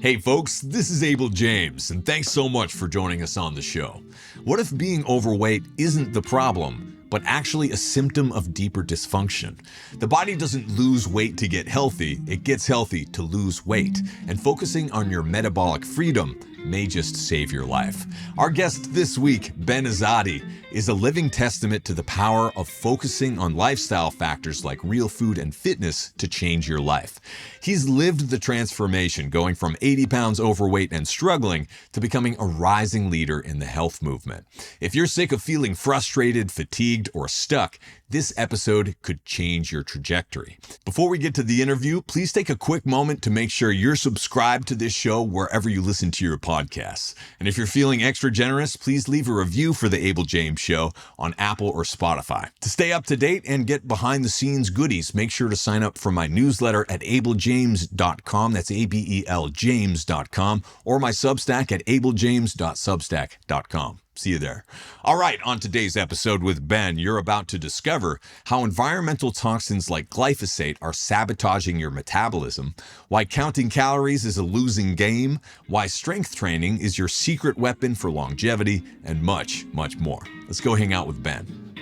Hey folks, this is Abel James, and thanks so much for joining us on the show. What if being overweight isn't the problem, but actually a symptom of deeper dysfunction? The body doesn't lose weight to get healthy, it gets healthy to lose weight, and focusing on your metabolic freedom may just save your life. Our guest this week, Ben Azadi, is a living testament to the power of focusing on lifestyle factors like real food and fitness to change your life. He's lived the transformation, going from 80 pounds overweight and struggling to becoming a rising leader in the health movement. If you're sick of feeling frustrated, fatigued, or stuck, this episode could change your trajectory. Before we get to the interview, please take a quick moment to make sure you're subscribed to this show wherever you listen to your podcasts. And if you're feeling extra generous, please leave a review for The Abel James Show on Apple or Spotify. To stay up to date and get behind the scenes goodies, make sure to sign up for my newsletter at abeljames.com. That's ABEL James.com, or my Substack at abeljames.substack.com. See you there. All right, on today's episode with Ben, you're about to discover how environmental toxins like glyphosate are sabotaging your metabolism, why counting calories is a losing game, why strength training is your secret weapon for longevity, and much, much more. Let's go hang out with Ben.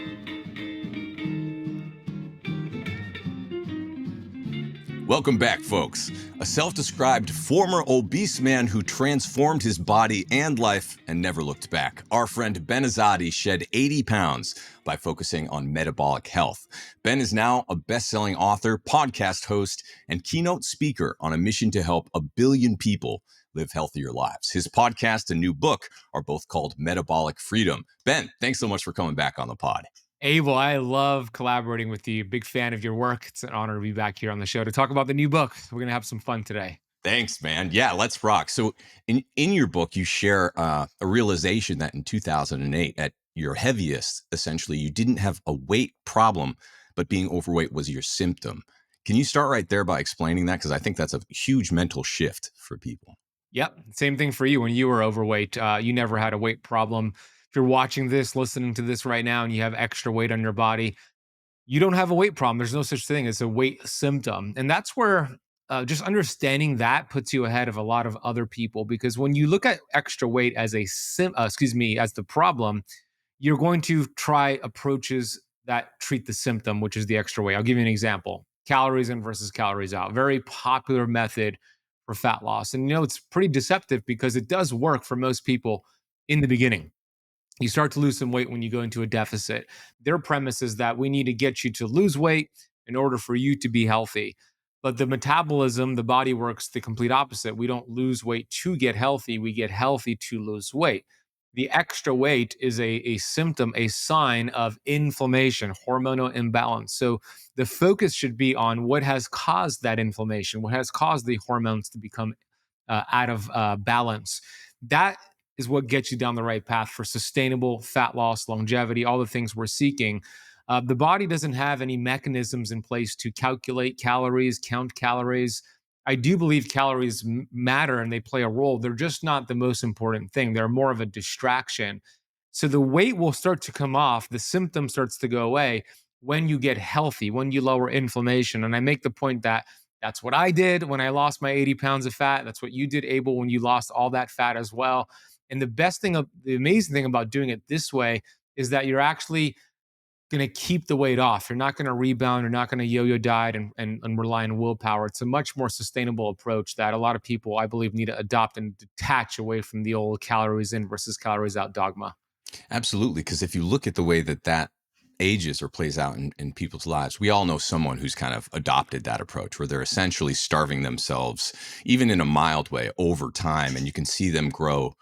Welcome back, folks. A self-described former obese man who transformed his body and life and never looked back. Our friend Ben Azadi shed 80 pounds by focusing on metabolic health. Ben is now a best-selling author, podcast host, and keynote speaker on a mission to help 1 billion people live healthier lives. His podcast and new book are both called Metabolic Freedom. Ben, thanks so much for coming back on the pod. Abel, I love collaborating with you. Big fan of your work. It's an honor to be back here on the show to talk about the new book. We're going to have some fun today. Thanks, man. Yeah, let's rock. So in your book, you share a realization that in 2008, at your heaviest, essentially, you didn't have a weight problem, but being overweight was your symptom. Can you start right there by explaining that? Because I think that's a huge mental shift for people. Yep. Same thing for you. When you were overweight, you never had a weight problem. If you're watching this, listening to this right now, and you have extra weight on your body, you don't have a weight problem. There's no such thing as a weight symptom. And that's where just understanding that puts you ahead of a lot of other people, because when you look at extra weight as as the problem, you're going to try approaches that treat the symptom, which is the extra weight. I'll give you an example. Calories in versus calories out. Very popular method for fat loss. And it's pretty deceptive because it does work for most people in the beginning. You start to lose some weight when you go into a deficit. Their premise is that we need to get you to lose weight in order for you to be healthy. But the metabolism, the body works the complete opposite. We don't lose weight to get healthy. We get healthy to lose weight. The extra weight is a symptom, a sign of inflammation, hormonal imbalance. So the focus should be on what has caused that inflammation, what has caused the hormones to become out of balance. That is what gets you down the right path for sustainable fat loss, longevity, all the things we're seeking. The body doesn't have any mechanisms in place to calculate calories, count calories. I do believe calories matter and they play a role. They're just not the most important thing. They're more of a distraction. So the weight will start to come off. The symptom starts to go away when you get healthy, when you lower inflammation. And I make the point that that's what I did when I lost my 80 pounds of fat. That's what you did, Abel, when you lost all that fat as well. And the amazing thing about doing it this way is that you're actually going to keep the weight off. You're not going to rebound. You're not going to yo-yo diet and rely on willpower. It's a much more sustainable approach that a lot of people, I believe, need to adopt and detach away from the old calories in versus calories out dogma. Absolutely. Because if you look at the way that ages or plays out in people's lives, we all know someone who's kind of adopted that approach where they're essentially starving themselves, even in a mild way, over time. And you can see them grow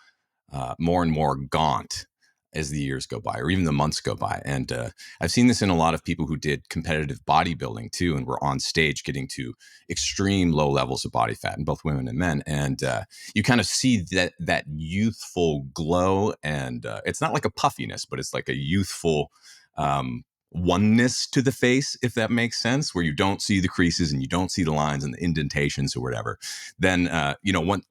more and more gaunt as the years go by, or even the months go by. And I've seen this in a lot of people who did competitive bodybuilding too, and were on stage getting to extreme low levels of body fat in both women and men. And you kind of see that youthful glow, and it's not like a puffiness, but it's like a youthful oneness to the face, if that makes sense, where you don't see the creases and you don't see the lines and the indentations or whatever. Then,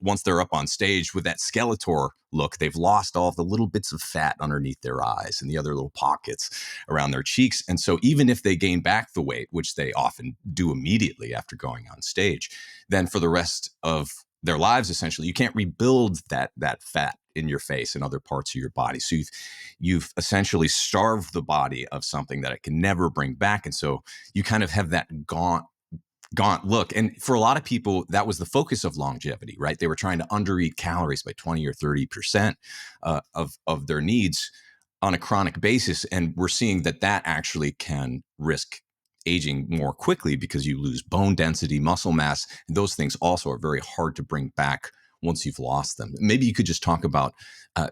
once they're up on stage with that Skeletor look, they've lost all of the little bits of fat underneath their eyes and the other little pockets around their cheeks. And so even if they gain back the weight, which they often do immediately after going on stage, then for the rest of their lives. Essentially, you can't rebuild that fat in your face and other parts of your body. So you've essentially starved the body of something that it can never bring back. And so you kind of have that gaunt look. And for a lot of people, that was the focus of longevity, right? They were trying to undereat calories by 20 or 30% of their needs on a chronic basis. And we're seeing that actually can risk aging more quickly because you lose bone density, muscle mass, and those things also are very hard to bring back once you've lost them. Maybe you could just talk about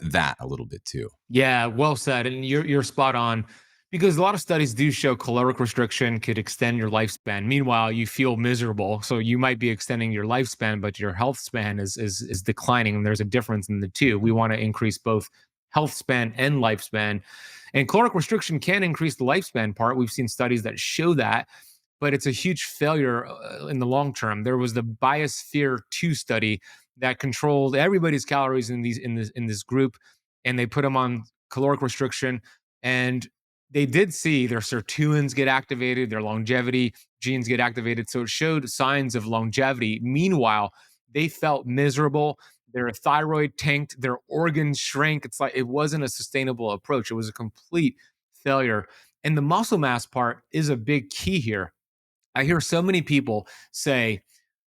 that a little bit too. Yeah, well said. And you're spot on because a lot of studies do show caloric restriction could extend your lifespan. Meanwhile, you feel miserable. So you might be extending your lifespan, but your health span is declining. And there's a difference in the two. We want to increase both health span and lifespan. And caloric restriction can increase the lifespan part. We've seen studies that show that, but it's a huge failure in the long term. There was the Biosphere 2 study that controlled everybody's calories in this group, and they put them on caloric restriction, and they did see their sirtuins get activated, their longevity genes get activated. So it showed signs of longevity. Meanwhile, they felt miserable. Their thyroid tanked, their organs shrank. It's like it wasn't a sustainable approach. It was a complete failure. And the muscle mass part is a big key here. I hear so many people say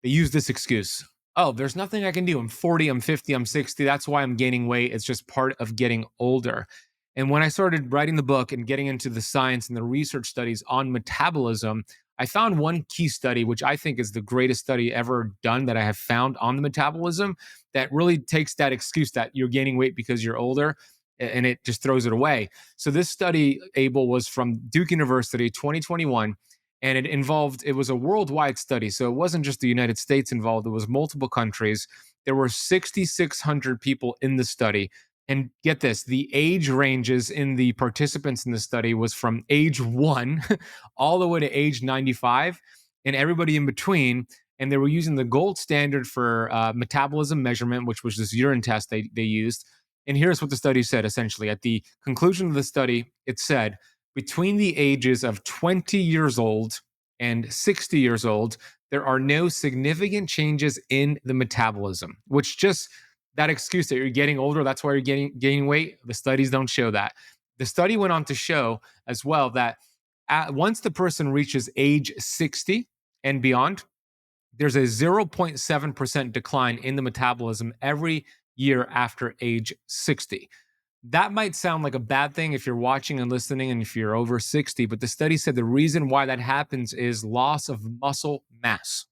they use this excuse. Oh, there's nothing I can do. I'm 40, I'm 50, I'm 60. That's why I'm gaining weight. It's just part of getting older. And when I started writing the book and getting into the science and the research studies on metabolism, I found one key study, which I think is the greatest study ever done that I have found on the metabolism, that really takes that excuse that you're gaining weight because you're older and it just throws it away. So this study, Abel, was from Duke University, 2021, and it was a worldwide study. So it wasn't just the United States involved, it was multiple countries. There were 6,600 people in the study. And get this, the age ranges in the participants in the study was from age 1 all the way to age 95, and everybody in between. And they were using the gold standard for metabolism measurement, which was this urine test they used. And here's what the study said essentially. At the conclusion of the study, it said between the ages of 20 years old and 60 years old, there are no significant changes in the metabolism, which just that excuse that you're getting older, that's why you're gaining weight. The studies don't show that. The study went on to show as well that once the person reaches age 60 and beyond, there's a 0.7% decline in the metabolism every year after age 60. That might sound like a bad thing if you're watching and listening and if you're over 60, but the study said the reason why that happens is loss of muscle mass.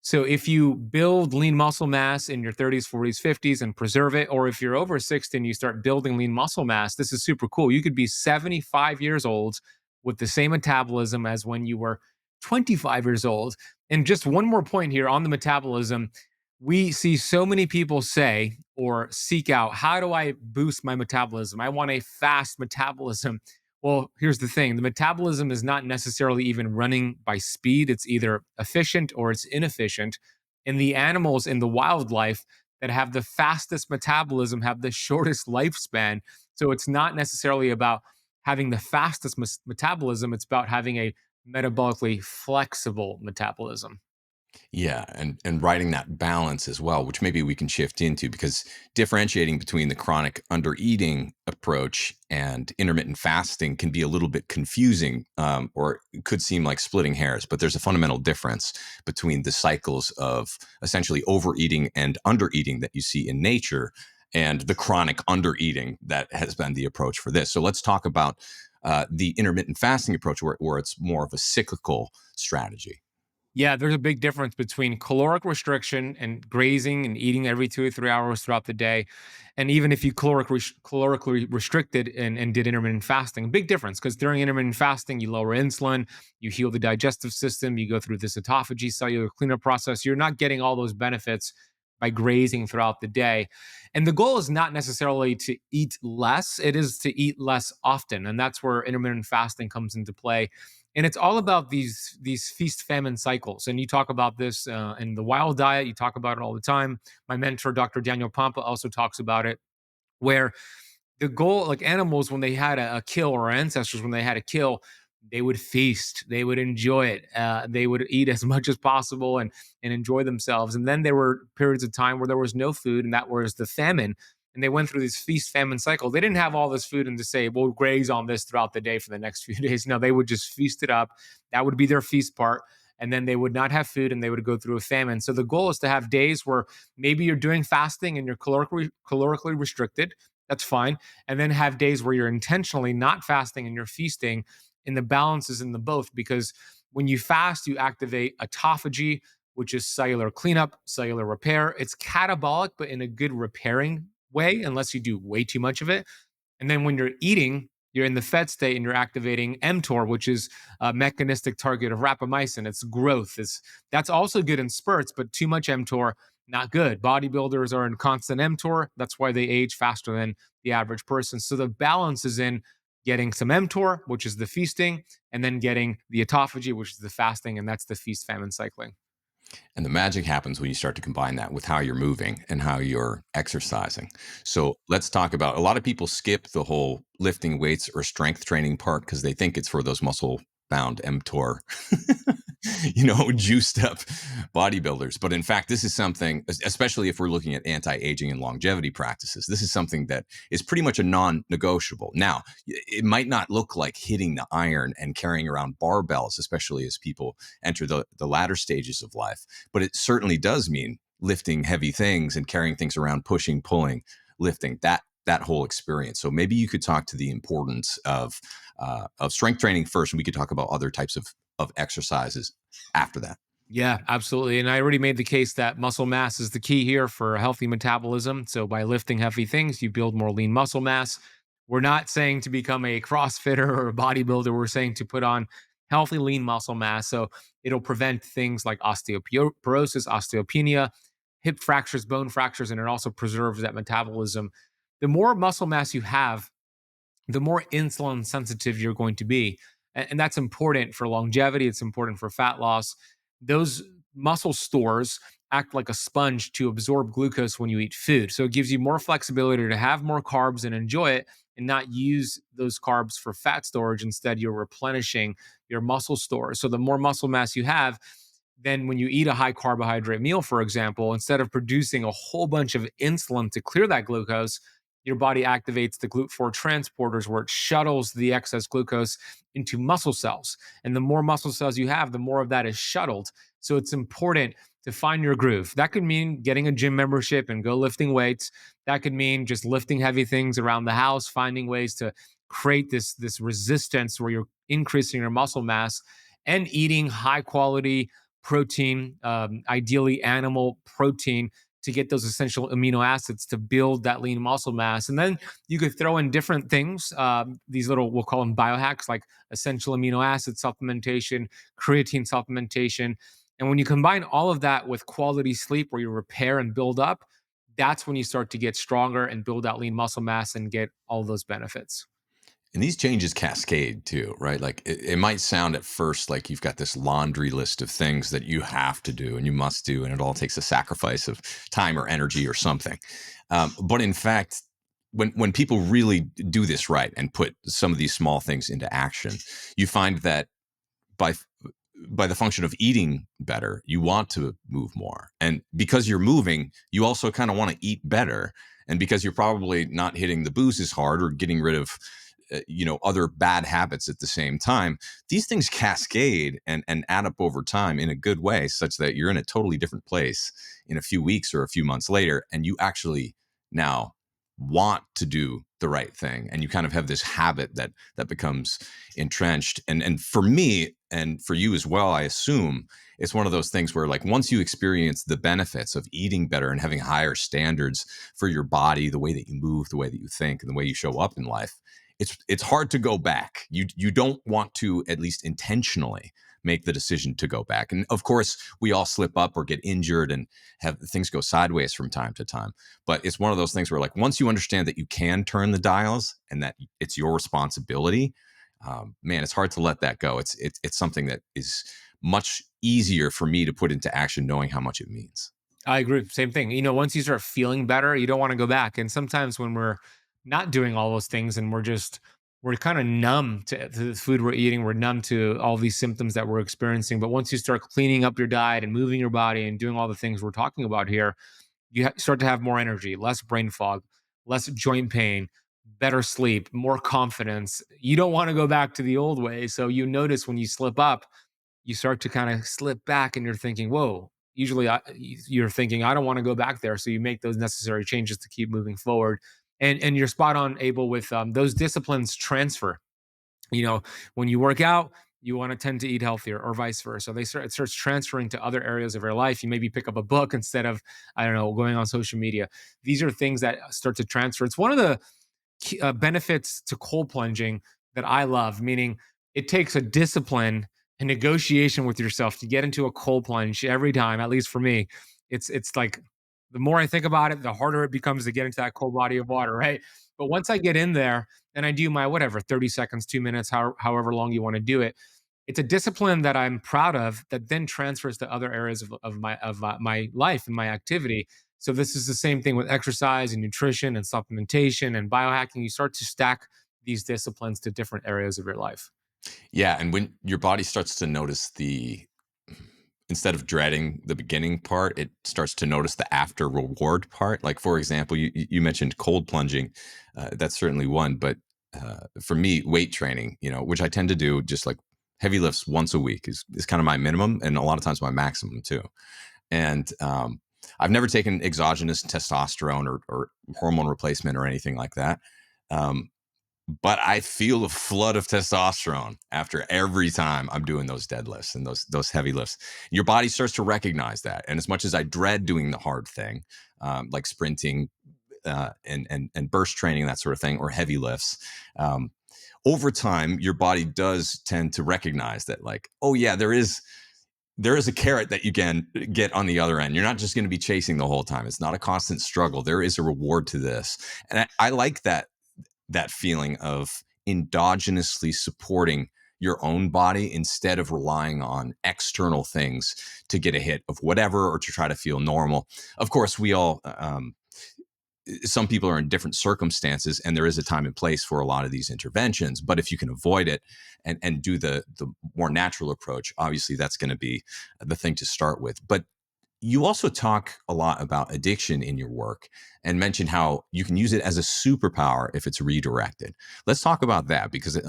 So if you build lean muscle mass in your 30s, 40s, 50s and preserve it, or if you're over 60 and you start building lean muscle mass, this is super cool. You could be 75 years old with the same metabolism as when you were 25 years old. And just one more point here on the metabolism. We see so many people say or seek out, how do I boost my metabolism? I want a fast metabolism. Well, here's the thing, the metabolism is not necessarily even running by speed. It's either efficient or it's inefficient. And the animals in the wildlife that have the fastest metabolism have the shortest lifespan. So it's not necessarily about having the fastest metabolism, it's about having a metabolically flexible metabolism. Yeah, and writing that balance as well, which maybe we can shift into, because differentiating between the chronic undereating approach and intermittent fasting can be a little bit confusing, or it could seem like splitting hairs. But there's a fundamental difference between the cycles of essentially overeating and undereating that you see in nature, and the chronic undereating that has been the approach for this. So let's talk about the intermittent fasting approach, where it's more of a cyclical strategy. Yeah, there's a big difference between caloric restriction and grazing and eating every 2 or 3 hours throughout the day. And even if you calorically restricted and did intermittent fasting, a big difference because during intermittent fasting, you lower insulin, you heal the digestive system, you go through this autophagy cellular cleanup process. You're not getting all those benefits by grazing throughout the day. And the goal is not necessarily to eat less, it is to eat less often. And that's where intermittent fasting comes into play. And it's all about these feast famine cycles. And you talk about this in the wild diet. You talk about it all the time. My mentor, Dr. Daniel Pompa, also talks about it, where the goal, like animals, when they had a kill, or our ancestors, when they had a kill, they would feast, they would enjoy it, they would eat as much as possible and enjoy themselves. And then there were periods of time where there was no food, and that was the famine. And they went through this feast famine cycle. They didn't have all this food and to say, we'll graze on this throughout the day for the next few days. No, they would just feast it up. That would be their feast part. And then they would not have food and they would go through a famine. So the goal is to have days where maybe you're doing fasting and you're calorically restricted. That's fine. And then have days where you're intentionally not fasting and you're feasting. And the balance is in the both, because when you fast, you activate autophagy, which is cellular cleanup, cellular repair. It's catabolic, but in a good repairing way, unless you do way too much of it. And then when you're eating, you're in the fed state and you're activating mTOR, which is a mechanistic target of rapamycin. It's growth. That's also good in spurts, but too much mTOR, not good. Bodybuilders are in constant mTOR. That's why they age faster than the average person. So the balance is in getting some mTOR, which is the feasting, and then getting the autophagy, which is the fasting, and that's the feast famine cycling. And the magic happens when you start to combine that with how you're moving and how you're exercising. So let's talk about, a lot of people skip the whole lifting weights or strength training part because they think it's for those muscle bound mTOR, juiced up bodybuilders. But in fact, this is something, especially if we're looking at anti-aging and longevity practices, this is something that is pretty much a non-negotiable. Now, it might not look like hitting the iron and carrying around barbells, especially as people enter the latter stages of life, but it certainly does mean lifting heavy things and carrying things around, pushing, pulling, lifting, that whole experience. So maybe you could talk to the importance of strength training first, and we could talk about other types of exercises after that. Yeah, absolutely. And I already made the case that muscle mass is the key here for a healthy metabolism. So by lifting heavy things, you build more lean muscle mass. We're not saying to become a CrossFitter or a bodybuilder. We're saying to put on healthy lean muscle mass. So it'll prevent things like osteoporosis, osteopenia, hip fractures, bone fractures, and it also preserves that metabolism. The more muscle mass you have, the more insulin sensitive you're going to be. And that's important for longevity. It's important for fat loss. Those muscle stores act like a sponge to absorb glucose when you eat food. So it gives you more flexibility to have more carbs and enjoy it and not use those carbs for fat storage. Instead, you're replenishing your muscle stores. So the more muscle mass you have, then when you eat a high carbohydrate meal, for example, instead of producing a whole bunch of insulin to clear that glucose, your body activates the GLUT4 transporters where it shuttles the excess glucose into muscle cells. And the more muscle cells you have, the more of that is shuttled. So it's important to find your groove. That could mean getting a gym membership and go lifting weights. That could mean just lifting heavy things around the house, finding ways to create this resistance where you're increasing your muscle mass and eating high quality protein, ideally animal protein, to get those essential amino acids to build that lean muscle mass. And then you could throw in different things, these little, we'll call them biohacks, like essential amino acid supplementation, creatine supplementation. And when you combine all of that with quality sleep where you repair and build up, that's when you start to get stronger and build out lean muscle mass and get all those benefits. And these changes cascade too, right? Like it might sound at first like you've got this laundry list of things that you have to do and you must do, and it all takes a sacrifice of time or energy or something. But in fact, when people really do this right and put some of these small things into action, you find that by by the function of eating better, you want to move more. And because you're moving, you also kind of want to eat better. And because you're probably not hitting the booze as hard or getting rid of other bad habits at the same time, these things cascade and add up over time in a good way, such that you're in a totally different place in a few weeks or a few months later, and you actually now want to do the right thing, and you kind of have this habit that becomes entrenched. And for me and for you as well, I assume it's one of those things where, like, once you experience the benefits of eating better and having higher standards for your body, the way that you move, the way that you think, and the way you show up in life, it's hard to go back. You don't want to, at least intentionally, make the decision to go back. And of course, we all slip up or get injured and have things go sideways from time to time. But it's one of those things where, like, once you understand that you can turn the dials and that it's your responsibility, man, it's hard to let that go. It's something that is much easier for me to put into action, knowing how much it means. I agree. Same thing. Once you start feeling better, you don't want to go back. And sometimes when we're not doing all those things and we're just we're kind of numb to the food we're eating. We're numb to all these symptoms that we're experiencing. But once you start cleaning up your diet and moving your body and doing all the things we're talking about here, you start to have more energy, less brain fog, less joint pain, better sleep, more confidence. You don't want to go back to the old way. So you notice when you slip up, you start to kind of slip back and you're thinking, whoa, usually you're thinking, I don't want to go back there. So you make those necessary changes to keep moving forward. And you're spot on, Abel, with those disciplines transfer. You know, when you work out, you want to tend to eat healthier or vice versa. It starts transferring to other areas of your life. You maybe pick up a book instead of, I don't know, going on social media. These are things that start to transfer. It's one of the benefits to cold plunging that I love, meaning it takes a discipline and negotiation with yourself to get into a cold plunge every time. At least for me, it's like the more I think about it, the harder it becomes to get into that cold body of water, right? But once I get in there and I do my whatever 30 seconds, 2 minutes, however long you want to do it, it's a discipline that I'm proud of that then transfers to other areas of my life and my activity. So this is the same thing with exercise and nutrition and supplementation and biohacking. You start to stack these disciplines to different areas of your life. Yeah, and when your body starts to notice instead of dreading the beginning part, it starts to notice the after reward part. Like, for example, you mentioned cold plunging. That's certainly one, but for me, weight training, which I tend to do just like heavy lifts once a week is kind of my minimum, and a lot of times my maximum too. And I've never taken exogenous testosterone or hormone replacement or anything like that. Um, but I feel a flood of testosterone after every time I'm doing those deadlifts and those heavy lifts. Your body starts to recognize that. And as much as I dread doing the hard thing, like sprinting and burst training, that sort of thing, or heavy lifts, over time, your body does tend to recognize that, like, oh yeah, there is a carrot that you can get on the other end. You're not just going to be chasing the whole time. It's not a constant struggle. There is a reward to this. And I like that feeling of endogenously supporting your own body instead of relying on external things to get a hit of whatever or to try to feel normal. Of course, we all some people are in different circumstances, and there is a time and place for a lot of these interventions. But if you can avoid it and do the more natural approach, obviously that's going to be the thing to start with. But you also talk a lot about addiction in your work and mention how you can use it as a superpower if it's redirected. Let's talk about that, because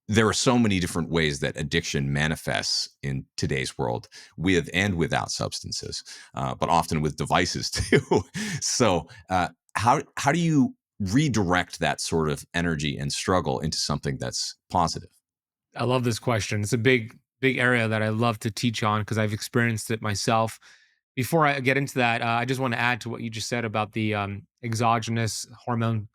there are so many different ways that addiction manifests in today's world, with and without substances, but often with devices too. So how do you redirect that sort of energy and struggle into something that's positive? I love this question. It's a big area that I love to teach on because I've experienced it myself. Before I get into that, I just want to add to what you just said about the exogenous hormone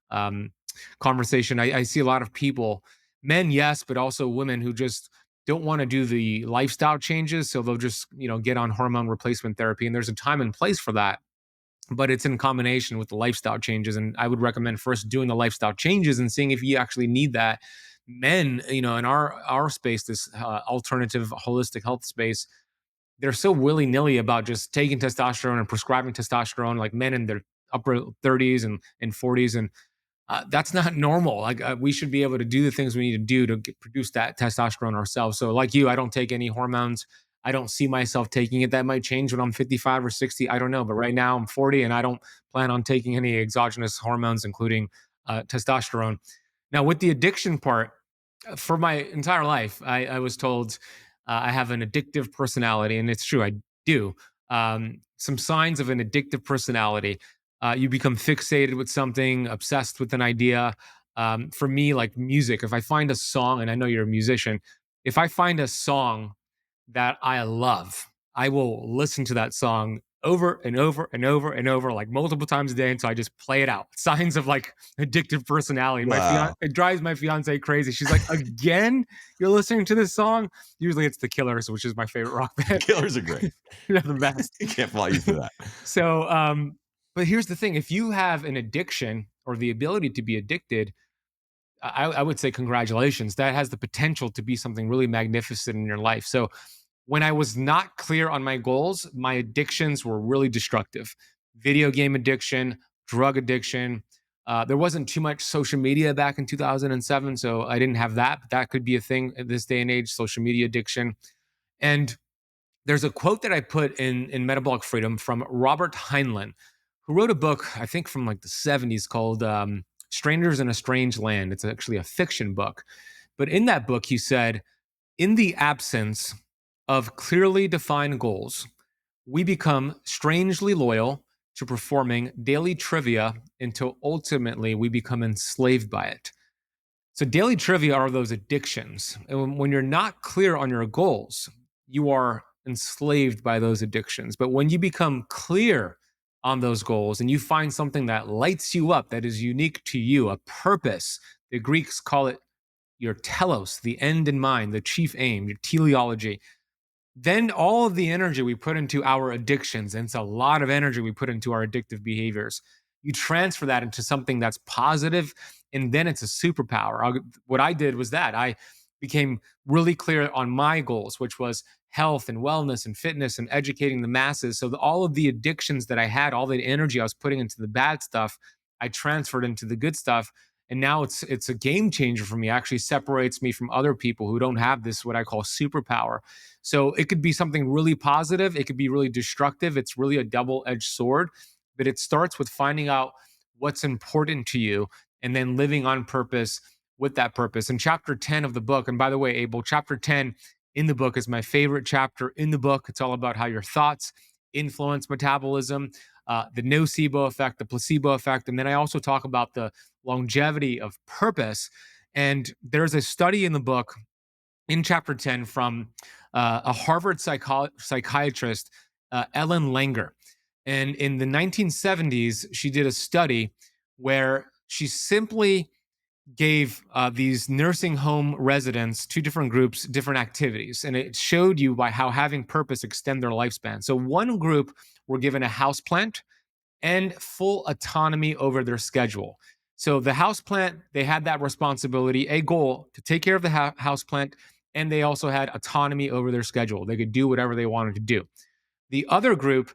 conversation. I see a lot of people, men, yes, but also women who just don't want to do the lifestyle changes. So they'll just, get on hormone replacement therapy. And there's a time and place for that, but it's in combination with the lifestyle changes. And I would recommend first doing the lifestyle changes and seeing if you actually need that. Men, in our space, this alternative holistic health space, they're so willy-nilly about just taking testosterone and prescribing testosterone, like men in their upper 30s and 40s. And that's not normal. Like we should be able to do the things we need to do to produce that testosterone ourselves. So like you, I don't take any hormones. I don't see myself taking it. That might change when I'm 55 or 60. I don't know. But right now I'm 40 and I don't plan on taking any exogenous hormones, including testosterone. Now with the addiction part, for my entire life, I was told I have an addictive personality, and it's true, I do. Some signs of an addictive personality: you become fixated with something, obsessed with an idea. For me, like music, if I find a song, and I know you're a musician, if I find a song that I love, I will listen to that song over and over and over and over, like multiple times a day until I just play it out. Signs of like addictive personality. Wow. It drives my fiance crazy. She's like, again, you're listening to this song? Usually it's the Killers, which is my favorite rock band. Killers are great. They're the best. You can't fly you through that. So, but here's the thing: if you have an addiction or the ability to be addicted, I would say congratulations. That has the potential to be something really magnificent in your life. So when I was not clear on my goals, my addictions were really destructive. Video game addiction, drug addiction, There wasn't too much social media back in 2007, so I didn't have that. But that could be a thing at this day and age, social media addiction. And there's a quote that I put in Metabolic Freedom from Robert Heinlein, who wrote a book, I think from like the 70s, called Strangers in a Strange Land. It's actually a fiction book. But in that book, he said, in the absence of clearly defined goals, we become strangely loyal to performing daily trivia until ultimately we become enslaved by it. So, daily trivia are those addictions. And when you're not clear on your goals, you are enslaved by those addictions. But when you become clear on those goals and you find something that lights you up, that is unique to you, a purpose, the Greeks call it your telos, the end in mind, the chief aim, your teleology, then all of the energy we put into our addictions, and it's a lot of energy we put into our addictive behaviors, you transfer that into something that's positive, and then it's a superpower. What I did was that I became really clear on my goals, which was health and wellness and fitness and educating the masses. So all of the addictions that I had, all the energy I was putting into the bad stuff, I transferred into the good stuff. And now it's a game changer for me. It actually separates me from other people who don't have this, what I call superpower. So it could be something really positive. It could be really destructive. It's really a double-edged sword, but it starts with finding out what's important to you and then living on purpose with that purpose. In chapter 10 of the book, and by the way, Abel, chapter 10 in the book is my favorite chapter in the book. It's all about how your thoughts influence metabolism, the nocebo effect, the placebo effect. And then I also talk about the longevity of purpose. And there's a study in the book in chapter 10 from a Harvard psychiatrist, Ellen Langer. And in the 1970s, she did a study where she simply gave these nursing home residents, two different groups, different activities. And it showed you by how having purpose extend their lifespan. So one group were given a house plant and full autonomy over their schedule. So the house plant, they had that responsibility, a goal to take care of the house plant, and they also had autonomy over their schedule. They could do whatever they wanted to do. The other group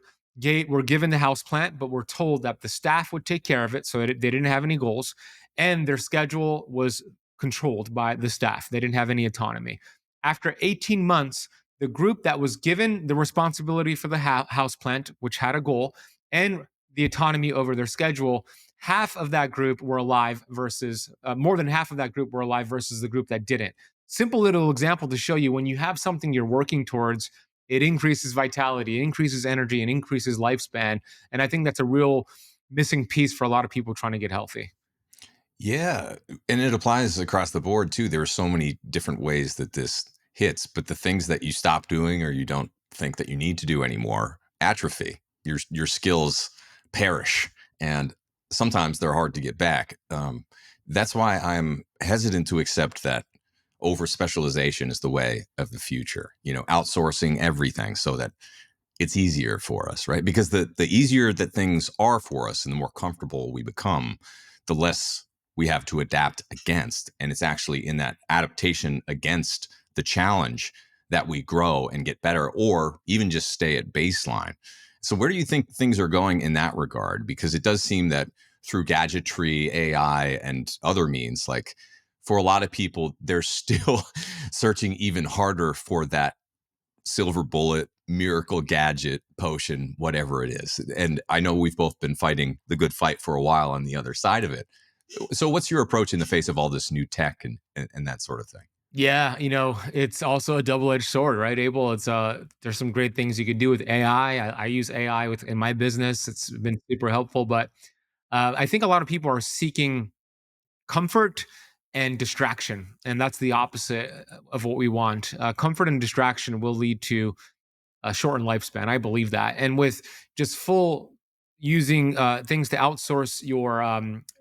were given the house plant, but were told that the staff would take care of it, so they didn't have any goals, and their schedule was controlled by the staff. They didn't have any autonomy. After 18 months, the group that was given the responsibility for the house plant, which had a goal, and the autonomy over their schedule, half of that group were alive versus more than half of that group were alive versus the group that didn't. Simple little example to show you when you have something you're working towards, it increases vitality, it increases energy, and increases lifespan. And I think that's a real missing piece for a lot of people trying to get healthy. Yeah. And it applies across the board too. There are so many different ways that this hits, but the things that you stop doing or you don't think that you need to do anymore atrophy. Your skills perish. And sometimes they're hard to get back. That's why I'm hesitant to accept that over specialization is the way of the future, outsourcing everything so that it's easier for us, right? Because the easier that things are for us and the more comfortable we become, the less we have to adapt against. And it's actually in that adaptation against the challenge that we grow and get better, or even just stay at baseline. So where do you think things are going in that regard? Because it does seem that through gadgetry, AI, and other means, like for a lot of people, they're still searching even harder for that silver bullet, miracle gadget, potion, whatever it is. And I know we've both been fighting the good fight for a while on the other side of it. So what's your approach in the face of all this new tech and that sort of thing? Yeah, it's also a double-edged sword, right, Abel? There's some great things you could do with AI. I use AI in my business. It's been super helpful, but I think a lot of people are seeking comfort and distraction, and that's the opposite of what we want. Comfort and distraction will lead to a shortened lifespan. I believe that, and with just full using things to outsource your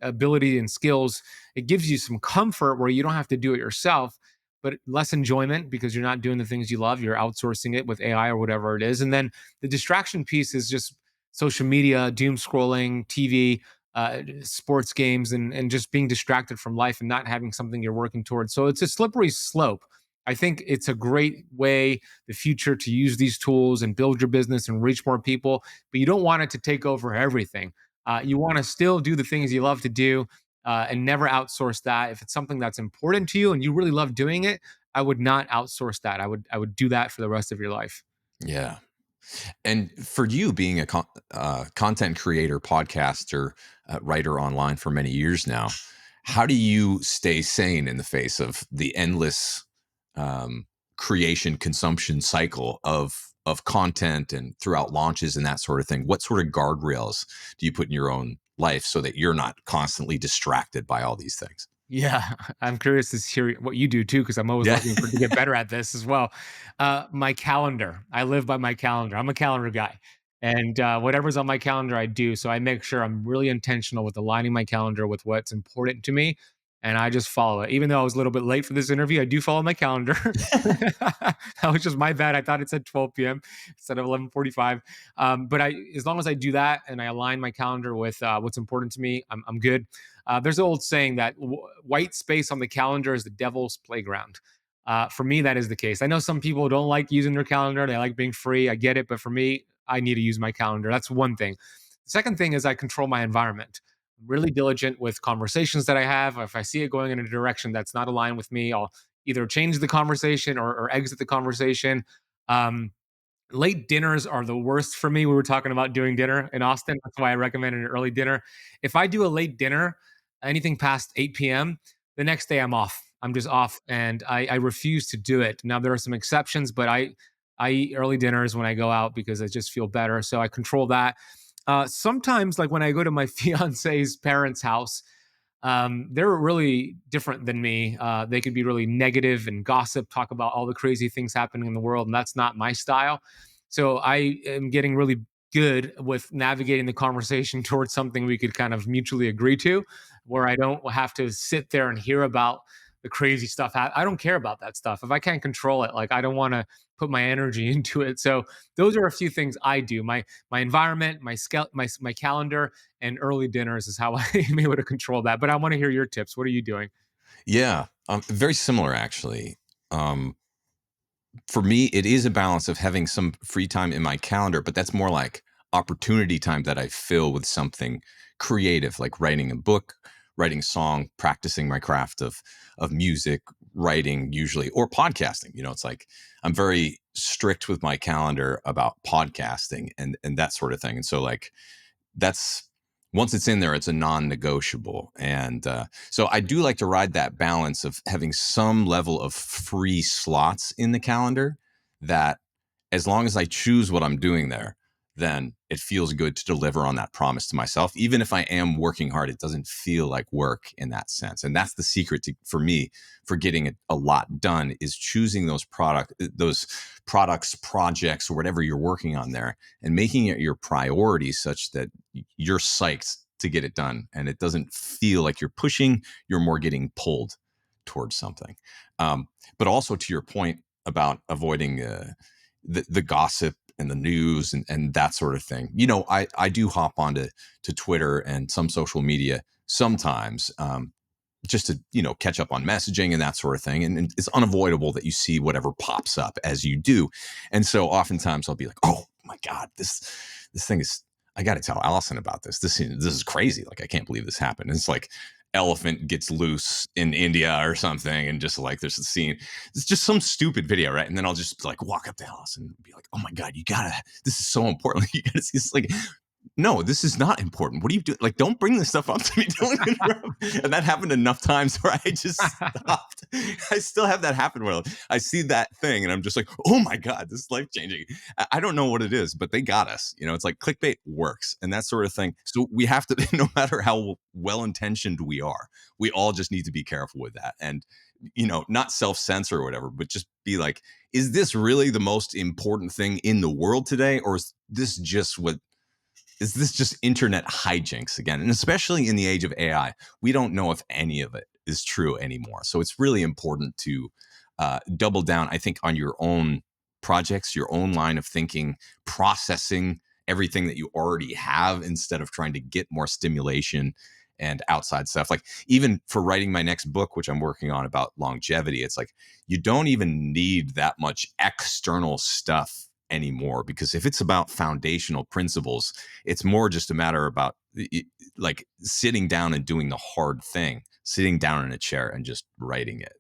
ability and skills, it gives you some comfort where you don't have to do it yourself, but less enjoyment because you're not doing the things you love. You're outsourcing it with AI or whatever it is, and then the distraction piece is just social media, doom scrolling, TV, sports games, and just being distracted from life and not having something you're working towards. So it's a slippery slope. I think it's a great way, the future, to use these tools and build your business and reach more people, but you don't want it to take over everything. You want to still do the things you love to do, and never outsource that. If it's something that's important to you and you really love doing it, I would not outsource that. I would do that for the rest of your life. Yeah. And for you being a content creator, podcaster, writer online for many years now, how do you stay sane in the face of the endless um, creation consumption cycle of content and throughout launches and that sort of thing? What sort of guardrails do you put in your own life so that you're not constantly distracted by all these things? Yeah, I'm curious to hear what you do too, because I'm always Yeah. looking to get better at this as well. My calendar. I live by my calendar. I'm a calendar guy, and whatever's on my calendar, I do. So I make sure I'm really intentional with aligning my calendar with what's important to me, and I just follow it. Even though I was a little bit late for this interview, I do follow my calendar. That was just my bad. I thought it said 12 p.m. instead of 11:45. But as long as I do that and I align my calendar with what's important to me, I'm good. There's an old saying that white space on the calendar is the devil's playground. For me, that is the case. I know some people don't like using their calendar, they like being free. I get it. But for me, I need to use my calendar. That's one thing. The second thing is I control my environment. I'm really diligent with conversations that I have. If I see it going in a direction that's not aligned with me, I'll either change the conversation or exit the conversation. Um, Late dinners are the worst for me. We were talking about doing dinner in Austin. That's why I recommended an early dinner. If I do a late dinner, anything past 8 p.m., the next day I'm off. I'm just off, and I refuse to do it. Now there are some exceptions, but I eat early dinners when I go out because I just feel better. So I control that. Sometimes, like when I go to my fiance's parents' house, they're really different than me. They could be really negative and gossip, talk about all the crazy things happening in the world, and that's not my style. So I am getting really good with navigating the conversation towards something we could kind of mutually agree to, where I don't have to sit there and hear about the crazy stuff. I don't care about that stuff. If I can't control it, like I don't want to put my energy into it. So those are a few things I do. My environment, my calendar, and early dinners is how I'm able to control that. But I want to hear your tips. What are you doing? Yeah. Very similar, actually. Um, for me, it is a balance of having some free time in my calendar, but that's more like opportunity time that I fill with something creative, like writing a book, writing a song, practicing my craft of music, writing usually, or podcasting. It's like I'm very strict with my calendar about podcasting and that sort of thing. And so like that's once it's in there, it's a non-negotiable. And so I do like to ride that balance of having some level of free slots in the calendar that as long as I choose what I'm doing there, then it feels good to deliver on that promise to myself. Even if I am working hard, it doesn't feel like work in that sense. And that's the secret for me for getting a lot done is choosing those products, projects, or whatever you're working on there and making it your priority such that you're psyched to get it done. And it doesn't feel like you're pushing, you're more getting pulled towards something. But also to your point about avoiding the gossip and the news and that sort of thing. I do hop onto Twitter and some social media sometimes just to catch up on messaging and that sort of thing. And it's unavoidable that you see whatever pops up as you do. And so oftentimes I'll be like, oh my God, this thing is. I got to tell Allison about this. This is crazy. Like I can't believe this happened. And it's like elephant gets loose in India or something, and just like there's a scene. It's just some stupid video, right? And then I'll just like walk up to Allison and be like, "Oh my God, you gotta! This is so important. You gotta see this." Like, no, this is not important. What are you doing? Like, don't bring this stuff up to me. Don't interrupt. And that happened enough times where I just stopped. I still have that happen where I see that thing and I'm just like, oh my God, this is life changing. I don't know what it is, but they got us. It's like clickbait works and that sort of thing. So we have to, no matter how well intentioned we are, we all just need to be careful with that. And, not self censor or whatever, but just be like, is this really the most important thing in the world today? Or is this just internet hijinks again? And especially in the age of AI, we don't know if any of it is true anymore. So it's really important to double down, I think, on your own projects, your own line of thinking, processing everything that you already have instead of trying to get more stimulation and outside stuff. Like even for writing my next book, which I'm working on about longevity, it's like you don't even need that much external stuff anymore, because if it's about foundational principles, it's more just a matter about like sitting down and doing the hard thing, sitting down in a chair and just writing it.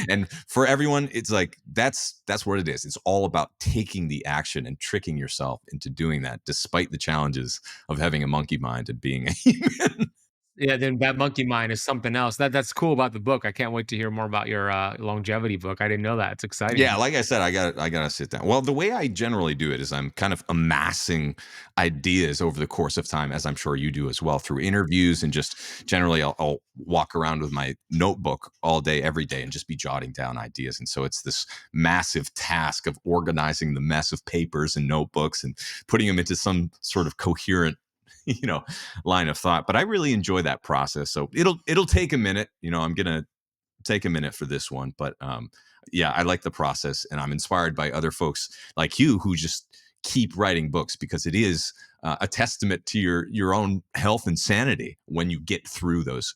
And for everyone, it's like that's what it is. It's all about taking the action and tricking yourself into doing that, despite the challenges of having a monkey mind and being a human. Yeah, then that monkey mind is something else. That's cool about the book. I can't wait to hear more about your longevity book. I didn't know that. It's Yeah, exciting. like I said, I gotta sit down. Well, the way I generally do it is I'm kind of amassing ideas over the course of time, as I'm sure you do as well, through interviews and just generally I'll walk around with my notebook all day, every day, and just be jotting down ideas. And so it's this massive task of organizing the mess of papers and notebooks and putting them into some sort of coherent, you know, line of thought. But I really enjoy that process. So it'll take a minute. I'm gonna take a minute for this one, but yeah, I like the process, and I'm inspired by other folks like you who just keep writing books, because it is a testament to your own health and sanity when you get through those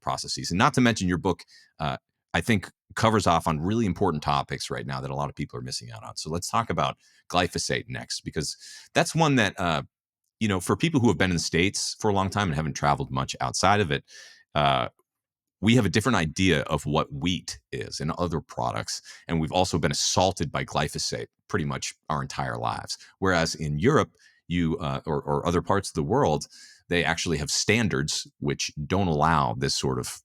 processes. And not to mention, your book, I think, covers off on really important topics right now that a lot of people are missing out on. So let's talk about glyphosate next, because that's one that for people who have been in the States for a long time and haven't traveled much outside of it. Uh, we have a different idea of what wheat is and other products. And we've also been assaulted by glyphosate pretty much our entire lives. Whereas in Europe, or other parts of the world, they actually have standards which don't allow this sort of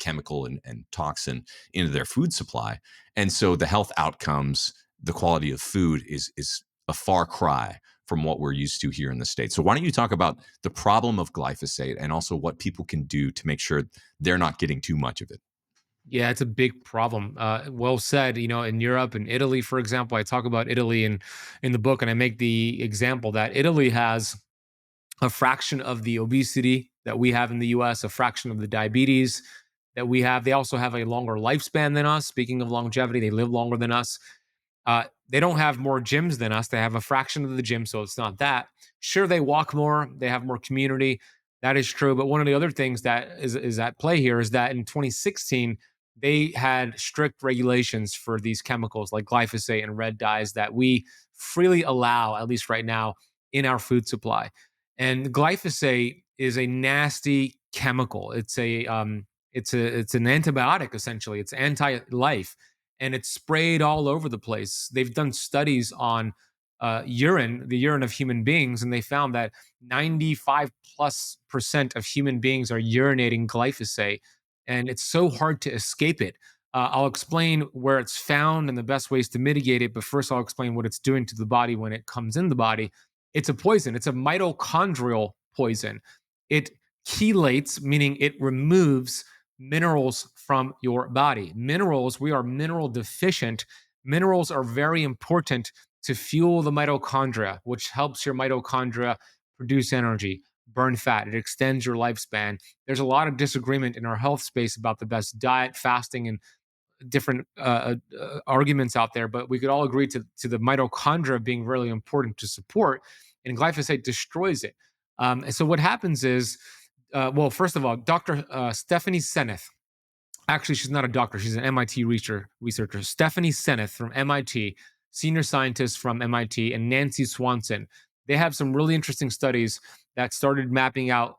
chemical and toxin into their food supply. And so the health outcomes, the quality of food is a far cry from what we're used to here in the States. So why don't you talk about the problem of glyphosate and also what people can do to make sure they're not getting too much of it? Yeah, it's a big problem. Well said. In Europe and Italy, for example, I talk about Italy in the book, and I make the example that Italy has a fraction of the obesity that we have in the US, a fraction of the diabetes that we have. They also have a longer lifespan than us. Speaking of longevity, they live longer than us. They don't have more gyms than us. They have a fraction of the gym, so it's not that. Sure, they walk more. They have more community. That is true. But one of the other things that is at play here is that in 2016, they had strict regulations for these chemicals like glyphosate and red dyes that we freely allow, at least right now, in our food supply. And glyphosate is a nasty chemical. It's an antibiotic essentially. It's anti-life, and it's sprayed all over the place. They've done studies on urine, the urine of human beings, and they found that 95+% of human beings are urinating glyphosate, and it's so hard to escape it. I'll explain where it's found and the best ways to mitigate it, but first I'll explain what it's doing to the body when it comes in the body. It's a poison. It's a mitochondrial poison. It chelates, meaning it removes minerals from your body. Minerals, we are mineral deficient. Minerals are very important to fuel the mitochondria, which helps your mitochondria produce energy, burn fat. It extends your lifespan. There's a lot of disagreement in our health space about the best diet, fasting, and different arguments out there, but we could all agree to the mitochondria being really important to support, and glyphosate destroys it. And so what happens is, well, first of all, Dr. Stephanie Seneff, actually, she's not a doctor, she's an MIT researcher. Stephanie Seneff from MIT, senior scientist from MIT, and Nancy Swanson. They have some really interesting studies that started mapping out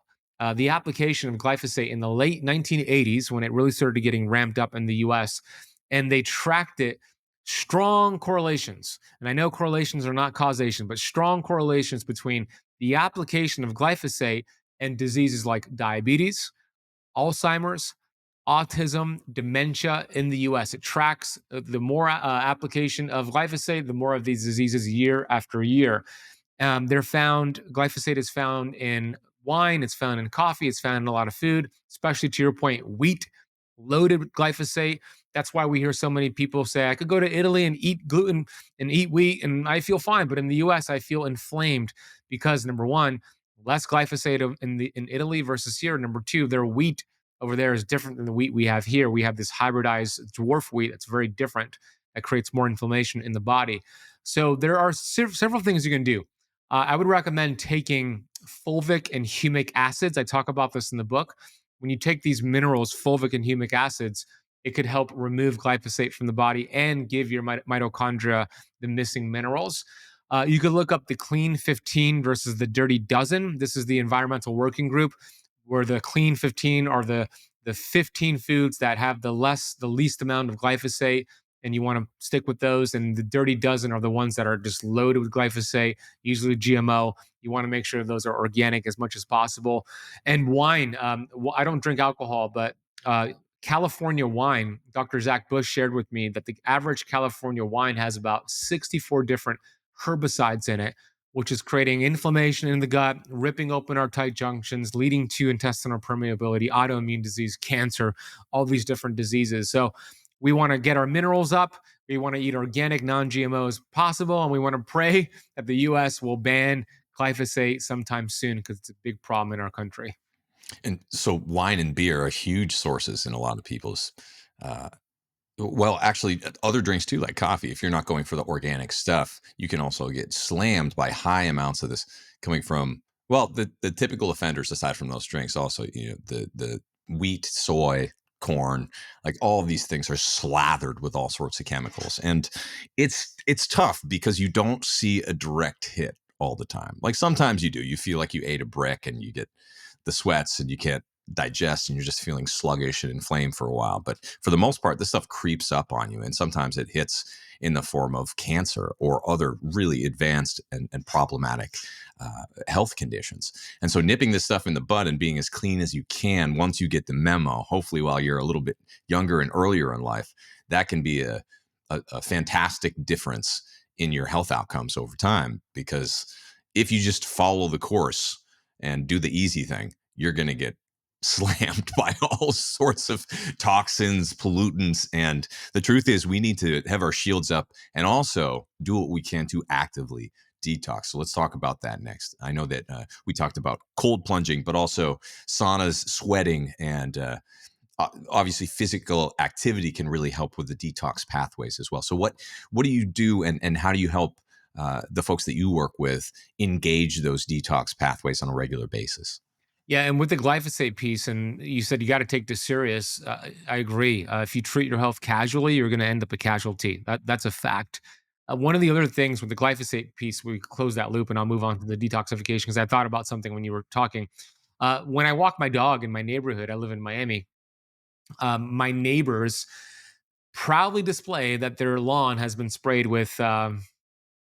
the application of glyphosate in the late 1980s when it really started getting ramped up in the US. And they tracked it, strong correlations. And I know correlations are not causation, but strong correlations between the application of glyphosate and diseases like diabetes, Alzheimer's, autism, dementia in the US. It tracks the more application of glyphosate, the more of these diseases year after year. Glyphosate is found in wine, it's found in coffee, it's found in a lot of food, especially to your point, wheat loaded with glyphosate. That's why we hear so many people say, I could go to Italy and eat gluten and eat wheat and I feel fine. But in the US, I feel inflamed because number one, less glyphosate in Italy versus here. Number two, their wheat over there is different than the wheat we have here. We have this hybridized dwarf wheat that's very different, that creates more inflammation in the body. So there are several things you can do. I would recommend taking fulvic and humic acids. I talk about this in the book. When you take these minerals, fulvic and humic acids, it could help remove glyphosate from the body and give your mitochondria the missing minerals. You could look up the clean 15 versus the dirty dozen. This is the environmental working group, where the clean 15 are the 15 foods that have the least amount of glyphosate, and you want to stick with those. And the dirty dozen are the ones that are just loaded with glyphosate, usually GMO. You want to make sure those are organic as much as possible. And wine, I don't drink alcohol, but California wine, Dr. Zach Bush shared with me that the average California wine has about 64 different herbicides in it, which is creating inflammation in the gut, ripping open our tight junctions, leading to intestinal permeability, autoimmune disease, cancer, all these different diseases. So we want to get our minerals up. We want to eat organic, non-GMO as possible, and we want to pray that the U.S. will ban glyphosate sometime soon, because it's a big problem in our country. And so wine and beer are huge sources in a lot of people's, uh, well, actually, other drinks too, like coffee. If you're not going for the organic stuff, you can also get slammed by high amounts of this coming from, well, the typical offenders aside from those drinks. Also, the wheat, soy, corn, like all of these things are slathered with all sorts of chemicals, and it's tough because you don't see a direct hit all the time. Like sometimes you do. You feel like you ate a brick and you get the sweats and you can't digest and you're just feeling sluggish and inflamed for a while. But for the most part, this stuff creeps up on you. And sometimes it hits in the form of cancer or other really advanced and problematic health conditions. And so nipping this stuff in the bud and being as clean as you can once you get the memo, hopefully while you're a little bit younger and earlier in life, that can be a fantastic difference in your health outcomes over time. Because if you just follow the course and do the easy thing, you're going to get slammed by all sorts of toxins, pollutants. And the truth is, we need to have our shields up and also do what we can to actively detox. So let's talk about that next. I know that we talked about cold plunging, but also saunas, sweating, and obviously physical activity can really help with the detox pathways as well. So what do you do, and how do you help the folks that you work with engage those detox pathways on a regular basis? Yeah, and with the glyphosate piece, and you said you got to take this serious. I agree. If you treat your health casually, you're going to end up a casualty. That's a fact. One of the other things with the glyphosate piece, we close that loop, and I'll move on to the detoxification, because I thought about something when you were talking. When I walk my dog in my neighborhood, I live in Miami. My neighbors proudly display that their lawn has been sprayed with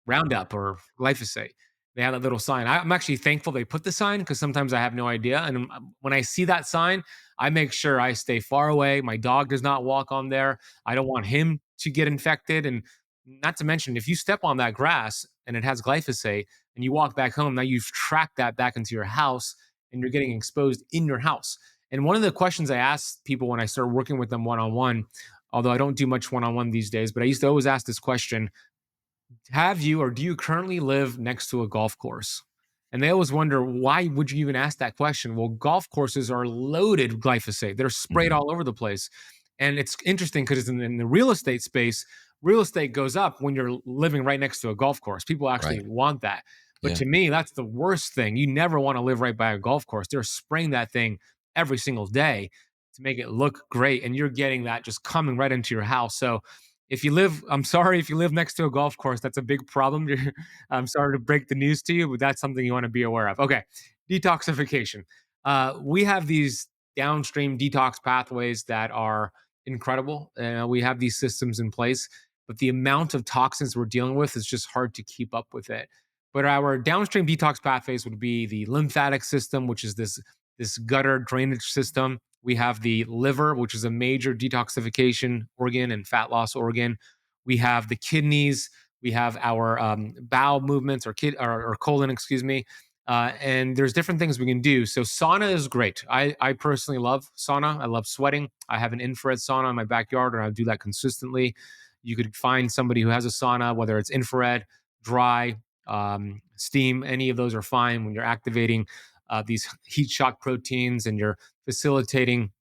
Roundup or glyphosate. They have that little sign. I'm actually thankful they put the sign, because sometimes I have no idea. And when I see that sign, I make sure I stay far away. My dog does not walk on there. I don't want him to get infected. And not to mention, if you step on that grass and it has glyphosate and you walk back home, now you've tracked that back into your house and you're getting exposed in your house. And one of the questions I ask people when I start working with them one on one, although I don't do much one on one these days, but I used to always ask this question: have you, or do you currently live next to a golf course? And they always wonder, why would you even ask that question? Well, golf courses are loaded with glyphosate. They're sprayed Mhm. all over the place. And it's interesting because in the real estate space, real estate goes up when you're living right next to a golf course. People actually Right. want that. But Yeah. to me, that's the worst thing. You never want to live right by a golf course. They're spraying that thing every single day to make it look great. And you're getting that just coming right into your house. So if you live, I'm sorry, if you live next to a golf course, that's a big problem. I'm sorry to break the news to you, but that's something you want to be aware of. Okay, detoxification. We have these downstream detox pathways that are incredible. We have these systems in place, but the amount of toxins we're dealing with is just hard to keep up with it. But our downstream detox pathways would be the lymphatic system, which is this gutter drainage system. We have the liver, which is a major detoxification organ and fat loss organ. We have the kidneys. We have our bowel movements, or colon, excuse me. And there's different things we can do. So sauna is great. I personally love sauna. I love sweating. I have an infrared sauna in my backyard, and I do that consistently. You could find somebody who has a sauna, whether it's infrared, dry, steam. Any of those are fine when you're activating these heat shock proteins, and you're facilitating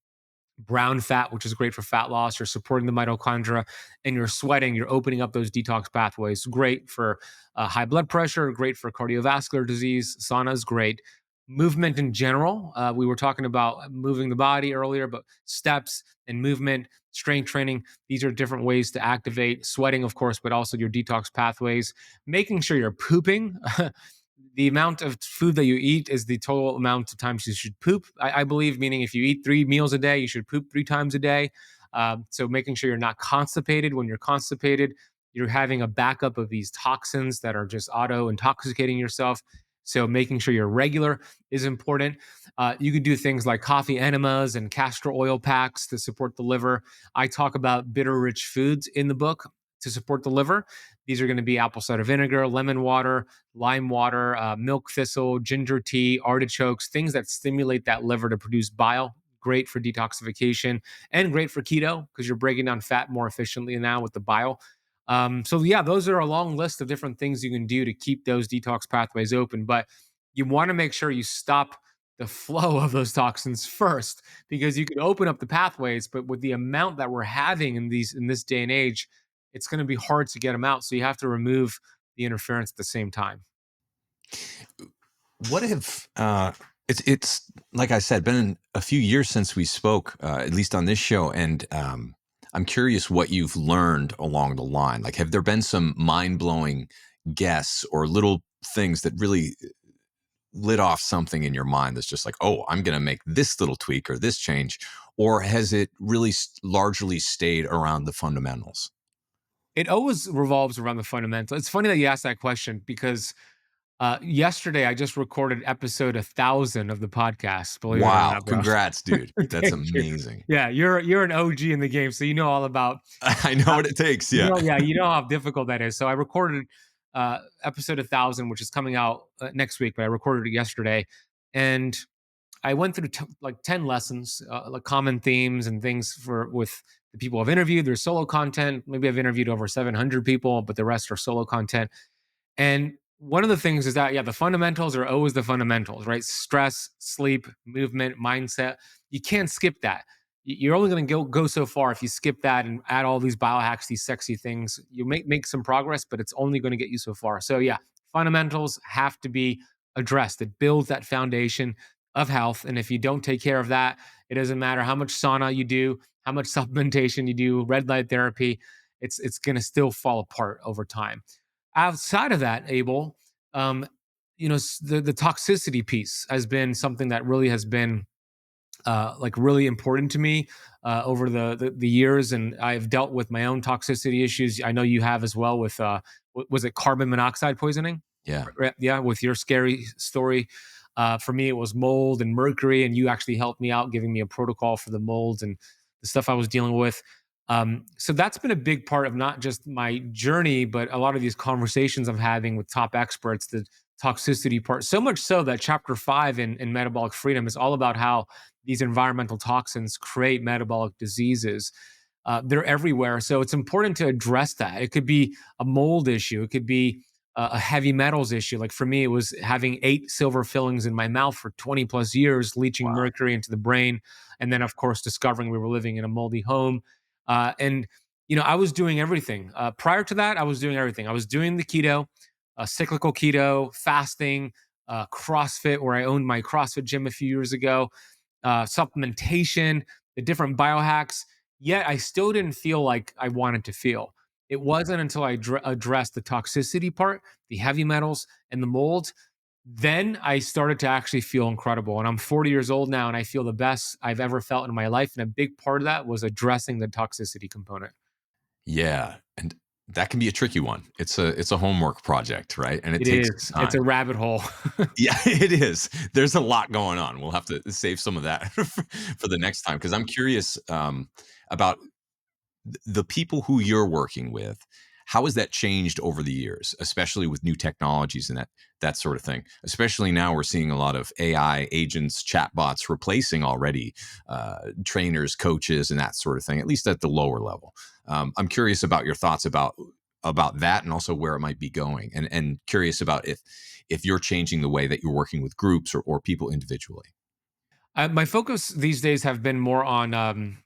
brown fat, which is great for fat loss. You're supporting the mitochondria, and you're sweating. You're opening up those detox pathways. Great for high blood pressure, great for cardiovascular disease. Sauna is great. movement in general. We were talking about moving the body earlier, but steps and movement, strength training, these are different ways to activate sweating, of course, but also your detox pathways. Making sure you're pooping. The amount of food that you eat is the total amount of times you should poop. I believe, meaning if you eat 3 meals a day, you should poop 3 times a day. So making sure you're not constipated. When you're constipated, you're having a backup of these toxins that are just auto intoxicating yourself. So making sure you're regular is important. You can do things like coffee enemas and castor oil packs to support the liver. I talk about bitter rich foods in the book to support the liver. These are going to be apple cider vinegar, lemon water, lime water, milk thistle, ginger tea, artichokes, things that stimulate that liver to produce bile. Great for detoxification and great for keto because you're breaking down fat more efficiently now with the bile. So yeah, those are a long list of different things you can do to keep those detox pathways open. But you want to make sure you stop the flow of those toxins first, because you can open up the pathways, but with the amount that we're having in this day and age, it's going to be hard to get them out. So you have to remove the interference at the same time. What if it's like I said, been a few years since we spoke, at least on this show, and I'm curious what you've learned along the line. Like, have there been some mind blowing guess or little things that really lit off something in your mind that's just like, oh, I'm going to make this little tweak or this change, or has it really largely stayed around the fundamentals? It always revolves around the fundamental. It's funny that you asked that question because yesterday I just recorded episode 1,000 of the podcast. Believe it or Wow, not, bro. congrats, dude. That's Thank you. amazing. Yeah, you're an OG in the game, so you know all about. I know what it takes. You Yeah. know, yeah, you know how difficult that is. So I recorded episode 1,000, which is coming out next week, but I recorded it yesterday, and I went through like 10 lessons, like common themes and things for with the people I've interviewed. There's solo content. Maybe I've interviewed over 700 people, but the rest are solo content. And one of the things is that, yeah, the fundamentals are always the fundamentals, right? Stress, sleep, movement, mindset. You can't skip that. You're only going to go so far if you skip that and add all these biohacks, these sexy things. You make some progress, but it's only going to get you so far. So yeah, fundamentals have to be addressed. It builds that foundation of health. And if you don't take care of that, it doesn't matter how much sauna you do, how much supplementation you do, red light therapy, it's going to still fall apart over time. Outside of that, Abel, um, the toxicity piece has been something that really has been like really important to me over the years, and I've dealt with my own toxicity issues. I know you have as well with was it carbon monoxide poisoning? Yeah. Yeah, with your scary story. For me, it was mold and mercury, and you actually helped me out, giving me a protocol for the molds and the stuff I was dealing with. So that's been a big part of not just my journey, but a lot of these conversations I'm having with top experts, the toxicity part. So much so that chapter 5 in Metabolic Freedom is all about how these environmental toxins create metabolic diseases. They're everywhere. So it's important to address that. It could be a mold issue, it could be a heavy metals issue. Like for me, it was having 8 silver fillings in my mouth for 20 plus years, leaching Wow. mercury into the brain. And then, of course, discovering we were living in a moldy home. And I was doing everything. Prior to that, I was doing everything. I was doing the keto, cyclical keto, fasting, CrossFit, where I owned my CrossFit gym a few years ago, supplementation, the different biohacks. Yet I still didn't feel like I wanted to feel. It wasn't until I addressed the toxicity part, the heavy metals, and the mold. Then I started to actually feel incredible. And I'm 40 years old now, and I feel the best I've ever felt in my life. And a big part of that was addressing the toxicity component. Yeah, and that can be a tricky one. It's a homework project, right? And it It takes is. It's a time. rabbit hole. Yeah, it is. There's a lot going on. We'll have to save some of that for the next time because I'm curious about the people who you're working with. How has that changed over the years, especially with new technologies and that sort of thing? Especially now, we're seeing a lot of AI agents, chatbots replacing already trainers, coaches, and that sort of thing. At least at the lower level. I'm curious about your thoughts about that, and also where it might be going, and curious about if you're changing the way that you're working with groups or people individually. My focus these days have been more on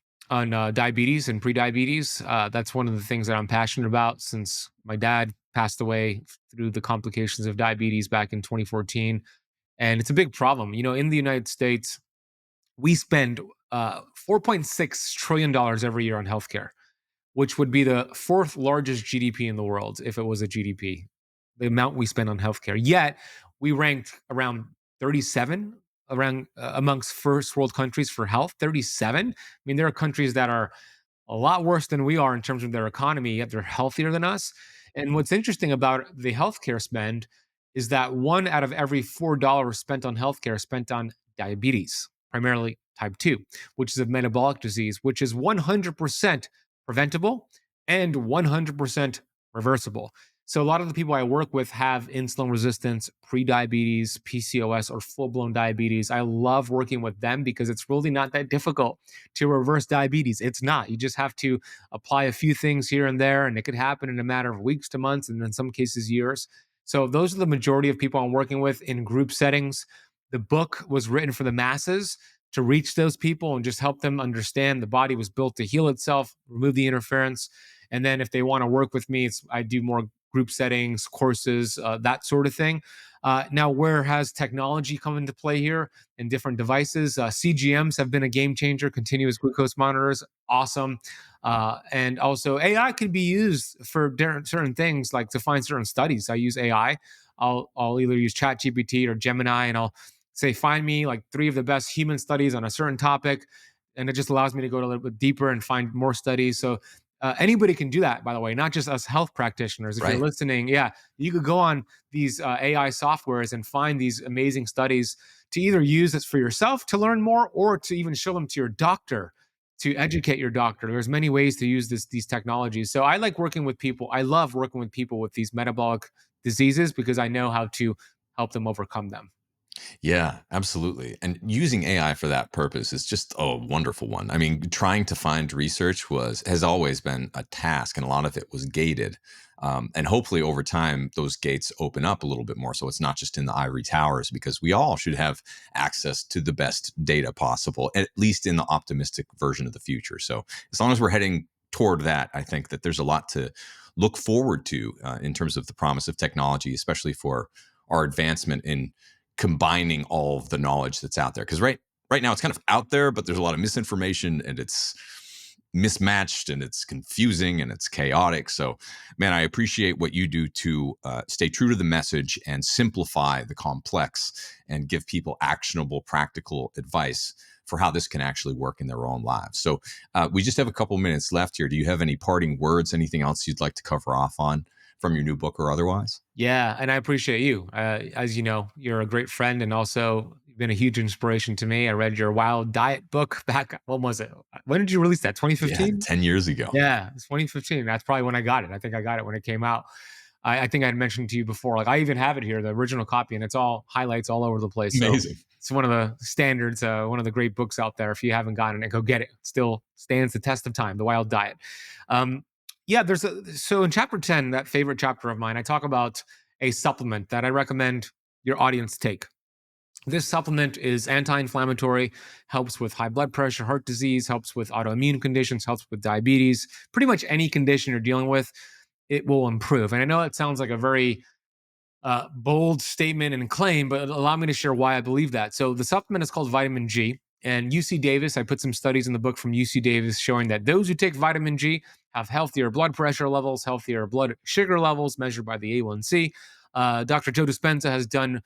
diabetes and prediabetes. That's one of the things that I'm passionate about since my dad passed away through the complications of diabetes back in 2014. And it's a big problem. In the United States, we spend $4.6 trillion every year on healthcare, which would be the fourth largest GDP in the world if it was a GDP, the amount we spend on healthcare. Yet we ranked around 37 amongst first world countries for health. 37. I mean, there are countries that are a lot worse than we are in terms of their economy, yet they're healthier than us. And what's interesting about the healthcare spend is that one out of every $4 spent on healthcare is spent on diabetes, primarily type 2, which is a metabolic disease, which is 100% preventable and 100% reversible. So a lot of the people I work with have insulin resistance, pre-diabetes, PCOS, or full-blown diabetes. I love working with them because it's really not that difficult to reverse diabetes. It's not. You just have to apply a few things here and there, and it could happen in a matter of weeks to months, and in some cases, years. So those are the majority of people I'm working with in group settings. The book was written for the masses to reach those people and just help them understand the body was built to heal itself, remove the interference. And then if they want to work with me, I do more group settings, courses, that sort of thing. Now, where has technology come into play here and different devices? CGMs have been a game changer, continuous glucose monitors, awesome. And also AI can be used for certain things, like to find certain studies. I use AI. I'll either use ChatGPT or Gemini, and I'll say, find me like 3 of the best human studies on a certain topic. And it just allows me to go a little bit deeper and find more studies. So anybody can do that, by the way, not just us health practitioners. If you're Right. listening, yeah, you could go on these AI softwares and find these amazing studies to either use this for yourself to learn more, or to even show them to your doctor to educate your doctor. There's many ways to use these technologies. So I like working with people. I love working with people with these metabolic diseases because I know how to help them overcome them. Yeah, absolutely. And using AI for that purpose is just a wonderful one. I mean, trying to find research has always been a task, and a lot of it was gated. And hopefully, over time, those gates open up a little bit more, so it's not just in the ivory towers. Because we all should have access to the best data possible, at least in the optimistic version of the future. So, as long as we're heading toward that, I think that there's a lot to look forward to in terms of the promise of technology, especially for our advancement in combining all of the knowledge that's out there. Because right now it's kind of out there, but there's a lot of misinformation, and it's mismatched, and it's confusing, and it's chaotic. So, man, I appreciate what you do to stay true to the message and simplify the complex, and give people actionable, practical advice for how this can actually work in their own lives. So we just have a couple minutes left here. Do you have any parting words, anything else you'd like to cover off on from your new book or otherwise? Yeah, and I appreciate you. As you know, you're a great friend, and also you've been a huge inspiration to me. I read your Wild Diet book back. When was it? When did you release that? Yeah, 2015? 10 years ago. Yeah, it's 2015. That's probably when I got it. I think I got it when it came out. I think I had mentioned to you before. Like, I even have it here, the original copy, and it's all highlights all over the place. So Amazing. it's one of the standards, one of the great books out there. If you haven't gotten it, go get it. It still stands the test of time. The Wild Diet. Um, yeah, so in chapter 10, that favorite chapter of mine, I talk about a supplement that I recommend your audience take. This supplement is anti-inflammatory, helps with high blood pressure, heart disease, helps with autoimmune conditions, helps with diabetes. Pretty much any condition you're dealing with, it will improve. And I know it sounds like a very bold statement and claim, but allow me to share why I believe that. So the supplement is called vitamin G. And UC Davis, I put some studies in the book from UC Davis showing that those who take vitamin G have healthier blood pressure levels, healthier blood sugar levels measured by the A1C. Dr. Joe Dispenza has done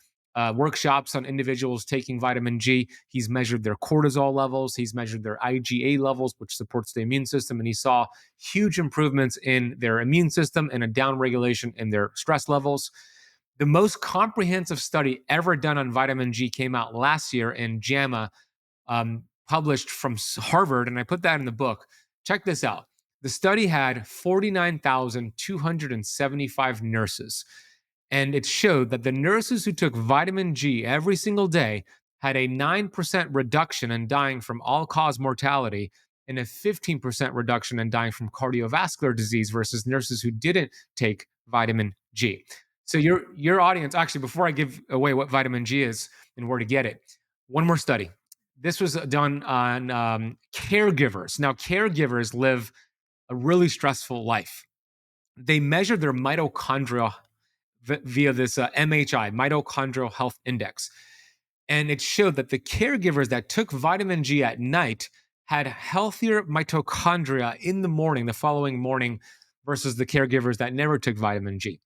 workshops on individuals taking vitamin G. He's measured their cortisol levels. He's measured their IgA levels, which supports the immune system. And he saw huge improvements in their immune system and a downregulation in their stress levels. The most comprehensive study ever done on vitamin G came out last year in JAMA, published from Harvard, and I put that in the book. Check this out. The study had 49,275 nurses, and it showed that the nurses who took vitamin G every single day had a 9% reduction in dying from all-cause mortality and a 15% reduction in dying from cardiovascular disease versus nurses who didn't take vitamin G. So your audience, actually, before I give away what vitamin G is and where to get it, one more study. This was done on caregivers. Now, caregivers live a really stressful life. They measure their mitochondria via this MHI, mitochondrial health index. And it showed that the caregivers that took vitamin G at night had healthier mitochondria in the morning, the following morning, versus the caregivers that never took vitamin G.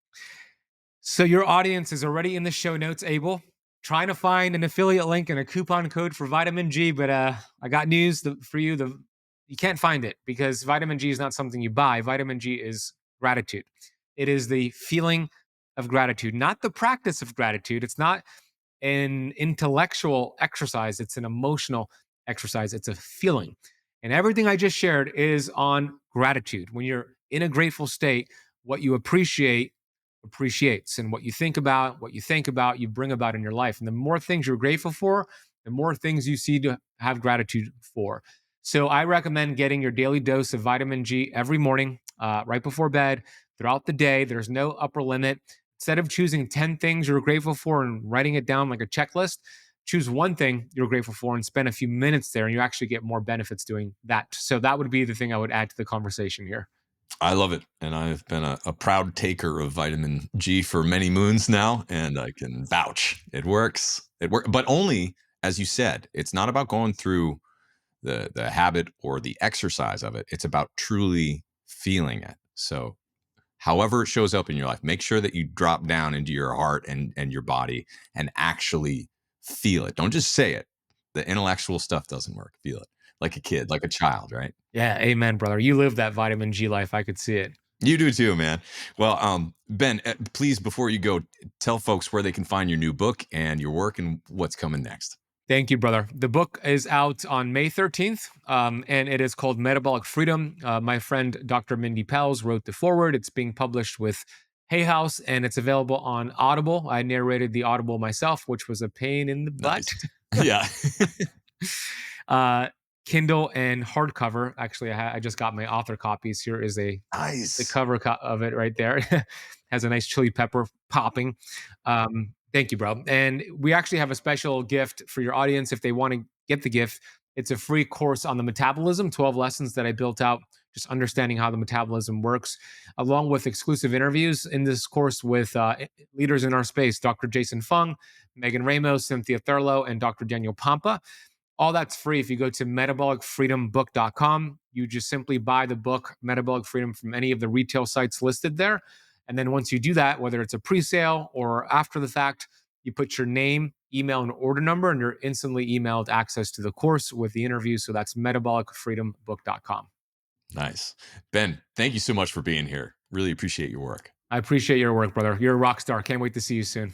So your audience is already in the show notes, Abel, trying to find an affiliate link and a coupon code for vitamin G, but I got news for you. You can't find it because vitamin G is not something you buy. Vitamin G is gratitude. It is the feeling of gratitude, not the practice of gratitude. It's not an intellectual exercise. It's an emotional exercise. It's a feeling. And everything I just shared is on gratitude. When you're in a grateful state, what you appreciates, and what you think about, you bring about in your life. And the more things you're grateful for, the more things you see to have gratitude for. So I recommend getting your daily dose of vitamin G every morning, right before bed, throughout the day. There's no upper limit. Instead of choosing 10 things you're grateful for and writing it down like a checklist, choose one thing you're grateful for and spend a few minutes there, and you actually get more benefits doing that. So that would be the thing I would add to the conversation here. I love it. And I've been a proud taker of vitamin G for many moons now, and I can vouch it works. It works, but only, as you said, it's not about going through the habit or the exercise of it. It's about truly feeling it. So however it shows up in your life, make sure that you drop down into your heart and your body and actually feel it. Don't just say it. The intellectual stuff doesn't work. Feel it like a kid, like a child, right? Yeah, amen, brother. You live that vitamin G life. I could see it. You do too, man. Well, Ben, please, before you go, tell folks where they can find your new book and your work and what's coming next. Thank you, brother. The book is out on May 13th, and it is called Metabolic Freedom. My friend, Dr. Mindy Pels, wrote the foreword. It's being published with Hay House, and it's available on Audible. I narrated the Audible myself, which was a pain in the butt. Nice. Yeah. Kindle and hardcover. Actually, I just got my author copies. Here is the cover of it right there. Has a nice chili pepper popping. Thank you, bro. And we actually have a special gift for your audience if they want to get the gift. It's a free course on the metabolism, 12 lessons that I built out, just understanding how the metabolism works, along with exclusive interviews in this course with leaders in our space, Dr. Jason Fung, Megan Ramos, Cynthia Thurlow, and Dr. Daniel Pompa. All that's free if you go to metabolicfreedombook.com. You just simply buy the book, Metabolic Freedom, from any of the retail sites listed there. And then once you do that, whether it's a pre-sale or after the fact, you put your name, email, and order number, and you're instantly emailed access to the course with the interview. So that's metabolicfreedombook.com. Nice. Ben, thank you so much for being here. Really appreciate your work. I appreciate your work, brother. You're a rock star. Can't wait to see you soon.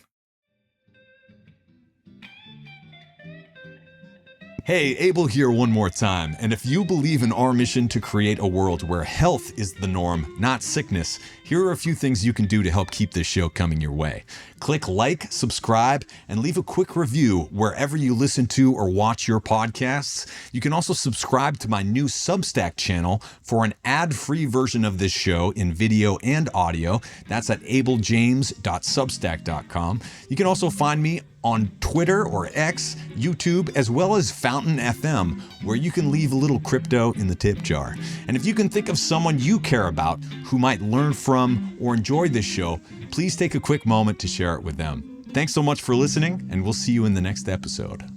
Hey, Abel here one more time. And if you believe in our mission to create a world where health is the norm, not sickness, here are a few things you can do to help keep this show coming your way. Click like, subscribe, and leave a quick review wherever you listen to or watch your podcasts. You can also subscribe to my new Substack channel for an ad-free version of this show in video and audio. That's at abeljames.substack.com. You can also find me on Twitter or X, YouTube, as well as Fountain FM, where you can leave a little crypto in the tip jar. And if you can think of someone you care about who might learn from or enjoy this show, please take a quick moment to share it with them. Thanks so much for listening, and we'll see you in the next episode.